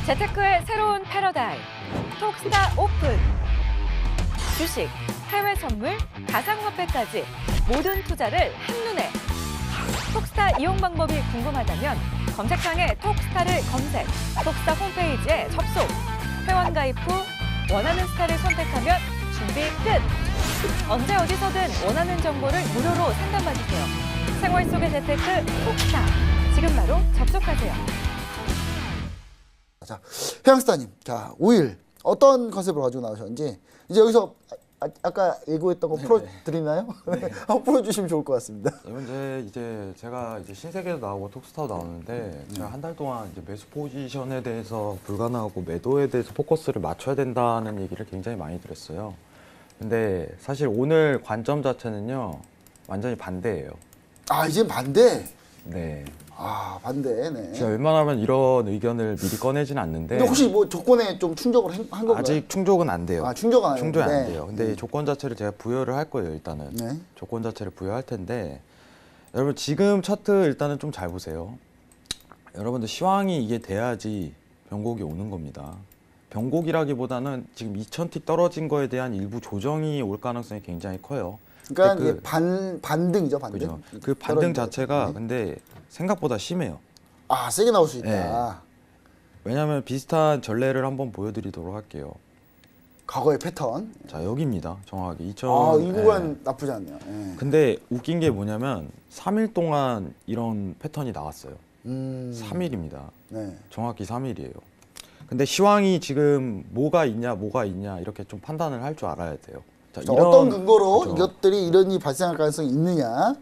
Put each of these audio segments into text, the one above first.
재테크의 새로운 패러다임, 톡스타 오픈. 주식, 해외 선물, 가상화폐까지 모든 투자를 한눈에. 톡스타 이용 방법이 궁금하다면 검색창에 톡스타를 검색, 톡스타 홈페이지에 접속. 회원 가입 후 원하는 스타를 선택하면 준비 끝! 언제 어디서든 원하는 정보를 무료로 상담받으세요. 생활 속의 재테크 톡스타. 지금 바로 접속하세요. 자, 회양스타님, 자, 5일 어떤 컨셉으로 가지고 나오셨는지 이제 여기서 아까 예고했던 거 풀어드리나요? 네. 한번 풀어주시면 좋을 것 같습니다. 이제 제가 신세계도 나오고 톡스타도 나오는데 제가 한 달 동안 이제 매수 포지션에 대해서 불가능하고 매도에 대해서 포커스를 맞춰야 된다는 얘기를 굉장히 많이 들었어요. 근데 사실 오늘 관점 자체는요 완전히 반대예요. 아, 이젠 반대? 네. 아, 반대. 네. 제가 웬만하면 이런 의견을 미리 꺼내진 않는데 근데 혹시 뭐 조건에 좀 충족을 한 건가요? 아직 충족은 안 돼요. 아, 충족은 안 충족이 안 했는데. 돼요. 근데 이 조건 자체를 제가 부여를 할 거예요, 일단은. 네. 조건 자체를 부여할 텐데 여러분 지금 차트 일단은 좀 잘 보세요. 여러분들 시황이 이게 돼야지 변곡이 오는 겁니다. 변곡이라기보다는 지금 2000티 떨어진 거에 대한 일부 조정이 올 가능성이 굉장히 커요. 그러니까 근데 이게 반등이죠, 반등. 그죠? 그 반등 떨어진 거. 자체가 네. 근데 생각보다 심해요. 아, 세게 나올 수 있다. 네. 왜냐하면 비슷한 전례를 한번 보여드리도록 할게요. 과거의 패턴. 자, 여기입니다. 정확하게 2000. 아, 이 구간 나쁘지 않네요. 예. 근데 웃긴 게 뭐냐면 3일 동안 이런 패턴이 나왔어요. 3일입니다. 네. 정확히 3일이에요. 근데 시황이 지금 뭐가 있냐 이렇게 좀 판단을 할 줄 알아야 돼요. 자, 자, 어떤 근거로 그죠. 이것들이 이런 일이 발생할 가능성이 있느냐,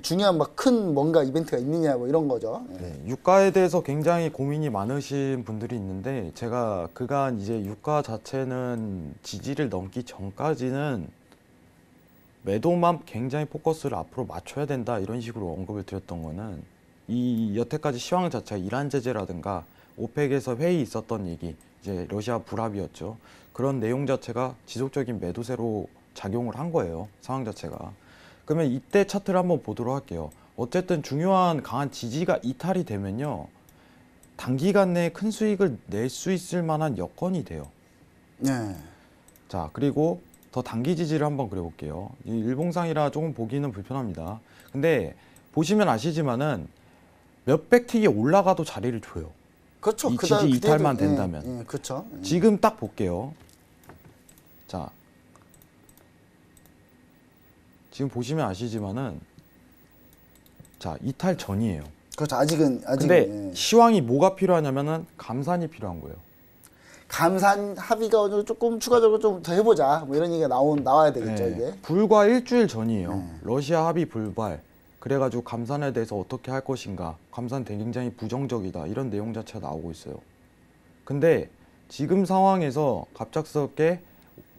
중요한 막 큰 뭔가 이벤트가 있느냐, 뭐 이런 거죠. 예. 네, 유가에 대해서 굉장히 고민이 많으신 분들이 있는데 제가 그간 이제 유가 자체는 지지를 넘기 전까지는 매도만 굉장히 포커스를 앞으로 맞춰야 된다 이런 식으로 언급을 드렸던 거는 이 여태까지 시황 자체가 이란 제재라든가 오펙에서 회의 있었던 얘기, 이제 러시아 불합이었죠. 그런 내용 자체가 지속적인 매도세로 작용을 한 거예요, 상황 자체가. 그러면 이때 차트를 한번 보도록 할게요. 어쨌든 중요한 강한 지지가 이탈이 되면요 단기간 내에 큰 수익을 낼 수 있을 만한 여건이 돼요. 네. 자, 그리고 더 단기 지지를 한번 그려볼게요. 이 일봉상이라 조금 보기는 불편합니다. 근데 보시면 아시지만은 몇백 틱이 올라가도 자리를 줘요. 그렇죠. 이 지지 이탈만 된다면. 예, 그렇죠. 예. 지금 딱 볼게요. 자, 지금 보시면 아시지만은 자, 이탈 전이에요. 그렇죠. 아직은 근데 예. 시황이 뭐가 필요하냐면은 감산이 필요한 거예요. 감산 합의가 어느 정도 조금 추가적으로 좀 더 해보자, 뭐 이런 얘기가 나와야 되겠죠. 네, 이게. 불과 일주일 전이에요. 네. 러시아 합의 불발. 그래가지고 감산에 대해서 어떻게 할 것인가. 감산 굉장히 부정적이다. 이런 내용 자체가 나오고 있어요. 근데 지금 상황에서 갑작스럽게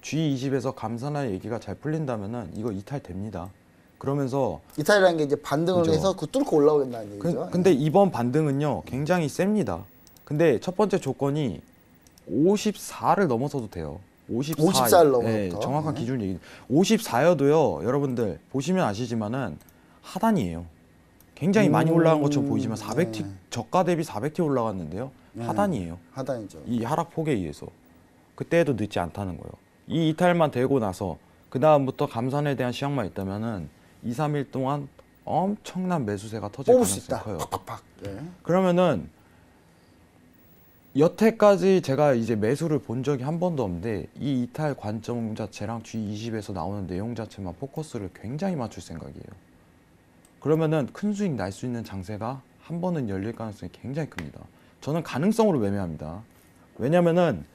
G20에서 감산할 얘기가 잘 풀린다면은 이거 이탈됩니다. 그러면서 이탈이라는 게 이제 반등을 그죠. 해서 그 뚫고 올라오겠다는 얘기죠. 근데 이번 반등은요 굉장히 셉니다. 근데 첫 번째 조건이 54를 넘어서도 돼요. 54를 넘어서부터. 네, 정확한 네. 기준 얘기. 54여도요 여러분들 보시면 아시지만은 하단이에요. 굉장히 많이 올라간 것처럼 보이지만 400T 네. 저가 대비 400T 올라갔는데요. 네. 하단이에요. 하단이죠. 이 하락폭에 의해서. 그때에도 늦지 않다는 거예요. 이 이탈만 되고 나서 그 다음부터 감산에 대한 시황만 있다면은 2, 3일 동안 엄청난 매수세가 터질 뽑을 수 가능성이 있다. 커요. 팍팍팍. 예. 그러면은 여태까지 제가 이제 매수를 본 적이 한 번도 없는데 이 이탈 관점 자체랑 G20에서 나오는 내용 자체만 포커스를 굉장히 맞출 생각이에요. 그러면은 큰 수익 날 수 있는 장세가 한 번은 열릴 가능성이 굉장히 큽니다. 저는 가능성으로 매매합니다. 왜냐면은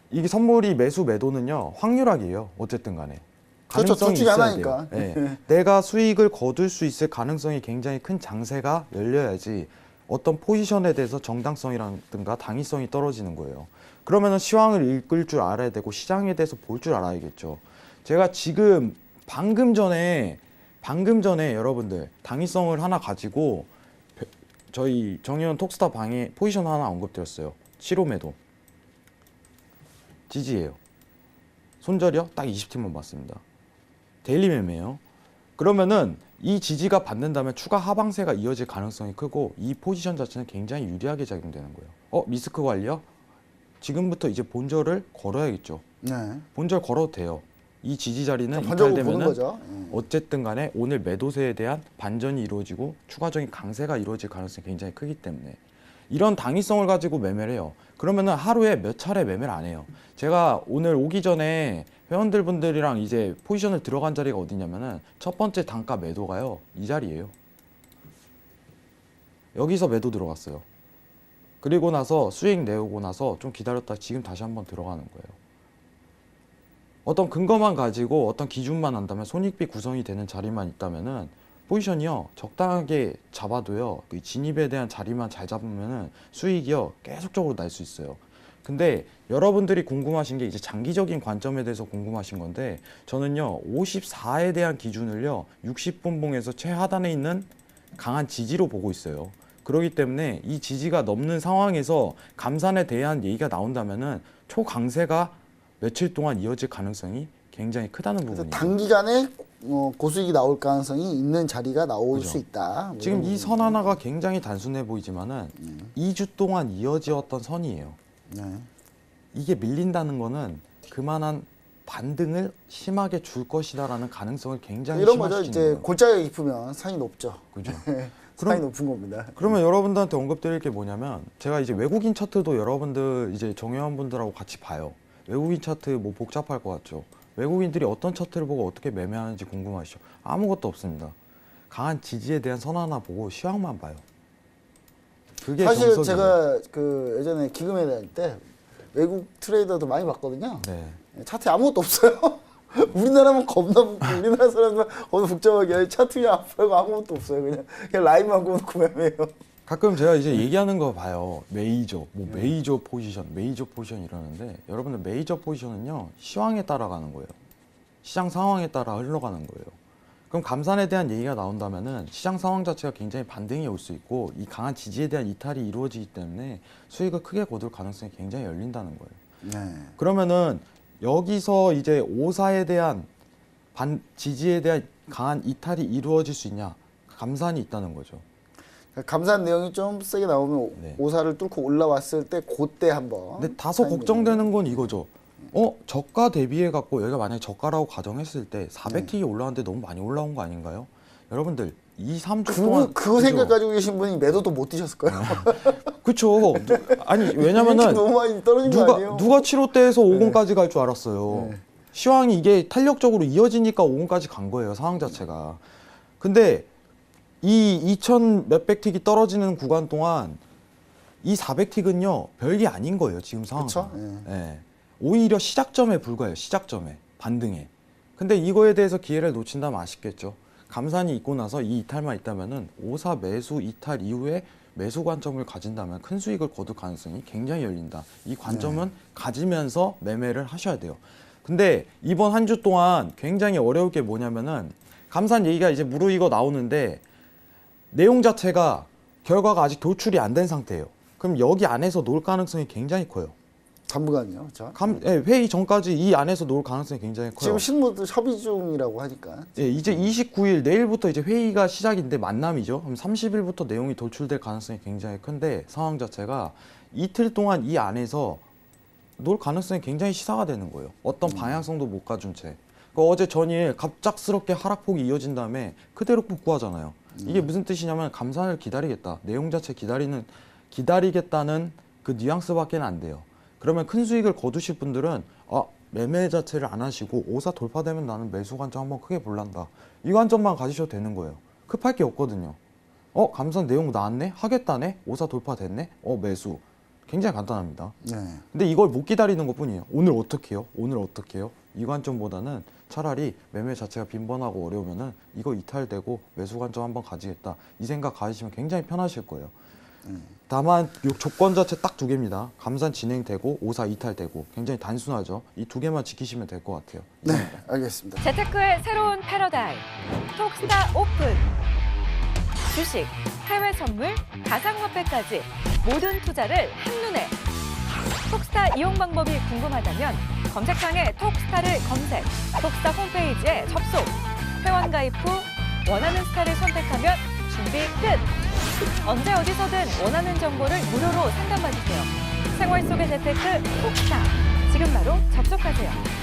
이게 선물이 매수 매도는요 확률학이에요. 어쨌든 간에 그렇죠. 가능성이 둘 중에 있어야 하나니까. 돼요. 네. 내가 수익을 거둘 수 있을 가능성이 굉장히 큰 장세가 열려야지 어떤 포지션에 대해서 정당성이라든가 당위성이 떨어지는 거예요. 그러면은 시황을 읽을 줄 알아야 되고 시장에 대해서 볼 줄 알아야겠죠. 제가 지금 방금 전에 여러분들 당위성을 하나 가지고 저희 정의원 톡스타 방에 포지션 하나 언급드렸어요. 7호 매도 지지예요. 손절이요? 딱 20팀만 봤습니다. 데일리 매매예요. 그러면은 이 지지가 받는다면 추가 하방세가 이어질 가능성이 크고 이 포지션 자체는 굉장히 유리하게 작용되는 거예요. 리스크 관리요? 지금부터 이제 본절을 걸어야겠죠. 네. 본절 걸어도 돼요. 이 지지 자리는 번쩍 보는 이탈되면은 거죠. 어쨌든 간에 오늘 매도세에 대한 반전이 이루어지고 추가적인 강세가 이루어질 가능성이 굉장히 크기 때문에 이런 당위성을 가지고 매매를 해요. 그러면은 하루에 몇 차례 매매를 안 해요. 제가 오늘 오기 전에 회원들 분들이랑 이제 포지션을 들어간 자리가 어디냐면은 첫 번째 단가 매도가요. 이 자리예요. 여기서 매도 들어갔어요. 그리고 나서 수익 내오고 나서 좀 기다렸다 지금 다시 한번 들어가는 거예요. 어떤 근거만 가지고 어떤 기준만 한다면 손익비 구성이 되는 자리만 있다면은 포지션이요 적당하게 잡아도요 그 진입에 대한 자리만 잘 잡으면은 수익이요 계속적으로 날 수 있어요. 근데 여러분들이 궁금하신 게 이제 장기적인 관점에 대해서 궁금하신 건데 저는요 54에 대한 기준을요 60분봉에서 최하단에 있는 강한 지지로 보고 있어요. 그렇기 때문에 이 지지가 넘는 상황에서 감산에 대한 얘기가 나온다면은 초강세가 며칠 동안 이어질 가능성이 굉장히 크다는 그래서 부분이에요. 단기간에 고수익이 나올 가능성이 있는 자리가 나올 그죠. 수 있다. 뭐 지금 이런 이 선 하나가 굉장히 단순해 보이지만은 2주 동안 이어지었던 선이에요. 네. 이게 밀린다는 거는 그만한 반등을 심하게 줄 것이다라는 가능성을 굉장히 이런 거죠. 심화시키는 이제 거예요. 골자가 깊으면 산이 높죠. 그죠? 산이 그럼- 높은 겁니다. 그러면 여러분들한테 언급드릴 게 뭐냐면 제가 이제 외국인 차트도 여러분들 이제 정회원분들하고 같이 봐요. 외국인 차트 뭐 복잡할 것 같죠. 외국인들이 어떤 차트를 보고 어떻게 매매하는지 궁금하시죠? 아무것도 없습니다. 강한 지지에 대한 선 하나 보고 시황만 봐요. 그게 사실 정석이에요. 제가 그 예전에 기금에 다닐 때 외국 트레이더도 많이 봤거든요. 네. 차트에 아무것도 없어요. 우리나라만 겁나 우리나라 사람들 겁나 복잡하게 차트에 안 팔고 아무것도 없어요. 그냥 라인만 꽂고 매매해요. 가끔 제가 이제 얘기하는 거 봐요. 메이저, 뭐 메이저 포지션 이러는데 여러분들 메이저 포지션은요 시황에 따라가는 거예요. 시장 상황에 따라 흘러가는 거예요. 그럼 감산에 대한 얘기가 나온다면은 시장 상황 자체가 굉장히 반등이 올 수 있고 이 강한 지지에 대한 이탈이 이루어지기 때문에 수익을 크게 거둘 가능성이 굉장히 열린다는 거예요. 네. 그러면은 여기서 이제 오사에 대한 지지에 대한 강한 이탈이 이루어질 수 있냐? 감산이 있다는 거죠. 감산 내용이 좀 세게 나오면 네. 오사를 뚫고 올라왔을 때 그때 한번. 근데 다소 걱정되는 건 이거죠. 저가 대비해 갖고 여기가 만약에 저가라고 가정했을 때 400T이 올라왔는데 너무 많이 올라온 거 아닌가요? 여러분들 2, 3주 동안 그거 생각 가지고 계신 분이 매도도 못 뛰셨을 거예요. 그쵸. 아니 왜냐면은 너무 많이 떨어진 거 아니에요? 누가 7호대에서 50까지 갈 줄 알았어요. 네. 시황이 이게 탄력적으로 이어지니까 50까지 간 거예요. 상황 자체가. 근데 이 2000 몇백 틱이 떨어지는 구간 동안 이 400틱은요 별게 아닌 거예요. 지금 상황상. 그쵸? 예. 오히려 시작점에 불과해요. 시작점에 반등에. 근데 이거에 대해서 기회를 놓친다면 아쉽겠죠. 감산이 있고 나서 이 이탈만 있다면은 54 매수 이탈 이후에 매수 관점을 가진다면 큰 수익을 거둘 가능성이 굉장히 열린다. 이 관점은 가지면서 매매를 하셔야 돼요. 근데 이번 한 주 동안 굉장히 어려울 게 뭐냐면은 감산 얘기가 이제 무르익어 나오는데 내용 자체가 결과가 아직 도출이 안 된 상태예요. 그럼 여기 안에서 놀 가능성이 굉장히 커요. 당분간요. 자. 회의 전까지 이 안에서 놀 가능성이 굉장히 커요. 지금 실무도 협의 중이라고 하니까. 예, 이제 29일 내일부터 이제 회의가 시작인데 만남이죠. 그럼 30일부터 내용이 도출될 가능성이 굉장히 큰데 상황 자체가 이틀 동안 이 안에서 놀 가능성이 굉장히 시사가 되는 거예요. 어떤 방향성도 못 가준 채. 어제 전일 갑작스럽게 하락폭이 이어진 다음에 그대로 복구하잖아요. 이게 무슨 뜻이냐면 감산을 기다리겠다. 내용 자체 기다리겠다는 그 뉘앙스밖에 안 돼요. 그러면 큰 수익을 거두실 분들은 매매 자체를 안 하시고 54 돌파되면 나는 매수 관점 한번 크게 볼란다. 이 관점만 가지셔도 되는 거예요. 급할 게 없거든요. 감산 내용 나왔네? 하겠다네? 54 돌파됐네? 매수. 굉장히 간단합니다. 네. 근데 이걸 못 기다리는 것 뿐이에요. 오늘 어떻게 해요? 오늘 어떻게 해요? 이 관점보다는 차라리 매매 자체가 빈번하고 어려우면은 이거 이탈되고 매수 관점 한번 가지겠다. 이 생각 가지시면 굉장히 편하실 거예요. 다만 요 조건 자체 딱 두 개입니다. 감산 진행되고 54 이탈되고 굉장히 단순하죠. 이 두 개만 지키시면 될 것 같아요. 네, 알겠습니다. 재테크의 새로운 패러다임 톡스타 오픈 주식, 해외 선물, 가상화폐까지 모든 투자를 한눈에 톡스타 이용 방법이 궁금하다면 검색창에 톡스타를 검색, 톡스타 홈페이지에 접속, 회원 가입 후 원하는 스타를 선택하면 준비 끝! 언제 어디서든 원하는 정보를 무료로 상담받으세요. 생활 속의 재테크 톡스타. 지금 바로 접속하세요.